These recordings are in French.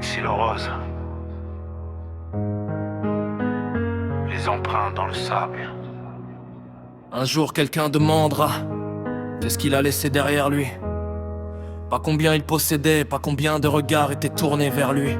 avec Silo Rose. Les empreintes dans le sable. Un jour quelqu'un demandera qu'est-ce qu'il a laissé derrière lui. Pas combien il possédait, pas combien de regards étaient tournés vers lui,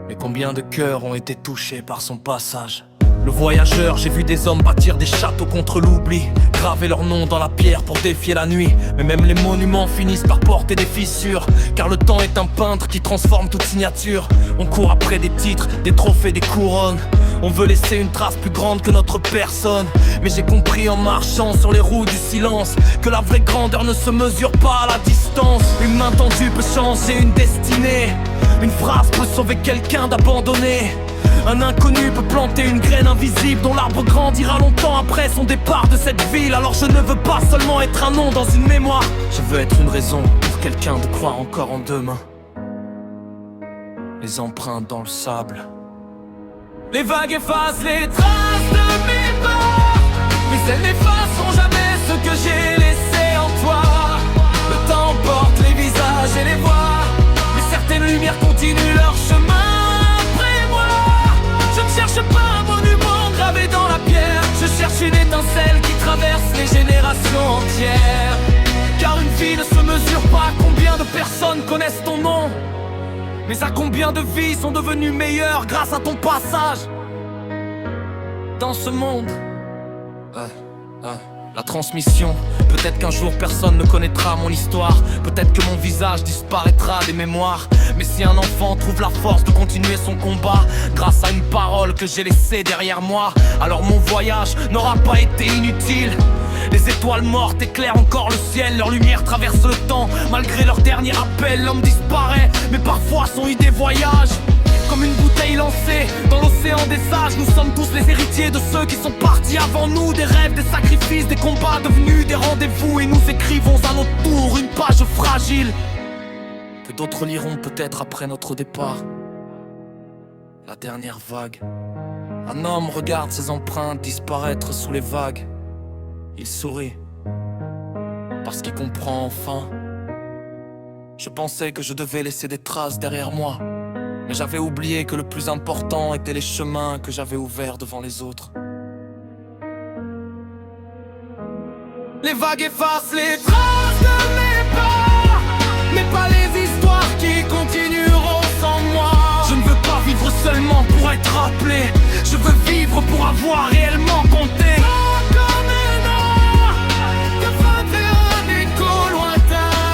mais combien de cœurs ont été touchés par son passage. Le voyageur, j'ai vu des hommes bâtir des châteaux contre l'oubli, graver leur nom dans la pierre pour défier la nuit. Mais même les monuments finissent par porter des fissures, car le temps est un peintre qui transforme toute signature. On court après des titres, des trophées, des couronnes. On veut laisser une trace plus grande que notre personne. Mais j'ai compris en marchant sur les roues du silence que la vraie grandeur ne se mesure pas à la distance. Une main tendue peut changer une destinée. Une phrase peut sauver quelqu'un d'abandonné. Un inconnu peut planter une graine invisible dont l'arbre grandira longtemps après son départ de cette ville. Alors je ne veux pas seulement être un nom dans une mémoire, je veux être une raison pour quelqu'un de croire encore en demain. Les empreintes dans le sable. Les vagues effacent les traces de mes pas, mais elles n'effaceront jamais ce que j'ai laissé en toi. Le temps porte les visages et les voix, mais certaines lumières continuent leur chemin. Je cherche pas un monument gravé dans la pierre, je cherche une étincelle qui traverse les générations entières. Car une vie ne se mesure pas à combien de personnes connaissent ton nom, mais à combien de vies sont devenues meilleures grâce à ton passage dans ce monde. La transmission, peut-être qu'un jour personne ne connaîtra mon histoire. Peut-être que mon visage disparaîtra des mémoires. Mais si un enfant trouve la force de continuer son combat grâce à une parole que j'ai laissée derrière moi, alors mon voyage n'aura pas été inutile. Les étoiles mortes éclairent encore le ciel, leur lumière traverse le temps. Malgré leur dernier appel, l'homme disparaît, mais parfois son idée voyage. Comme une bouteille lancée dans l'océan des sages, nous sommes tous les héritiers de ceux qui sont partis avant nous. Des rêves, des sacrifices, des combats devenus des rendez-vous. Et nous écrivons à notre tour une page fragile que d'autres liront peut-être après notre départ. La dernière vague. Un homme regarde ses empreintes disparaître sous les vagues. Il sourit parce qu'il comprend enfin. Je pensais que je devais laisser des traces derrière moi, mais j'avais oublié que le plus important était les chemins que j'avais ouverts devant les autres. Les vagues effacent les traces de mes pas, mais pas les histoires qui continueront sans moi. Je ne veux pas vivre seulement pour être rappelé, je veux vivre pour avoir réellement compté.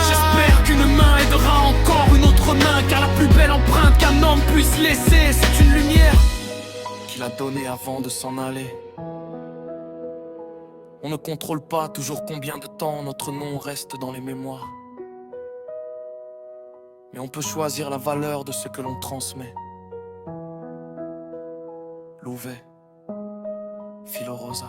J'espère qu'une main aidera encore une autre main, car la plus belle empreinte qu'un homme puisse laisser, c'est une lumière qu'il a donnée avant de s'en aller. On ne contrôle pas toujours combien de temps notre nom reste dans les mémoires, mais on peut choisir la valeur de ce que l'on transmet. Louvet, Silo Rose.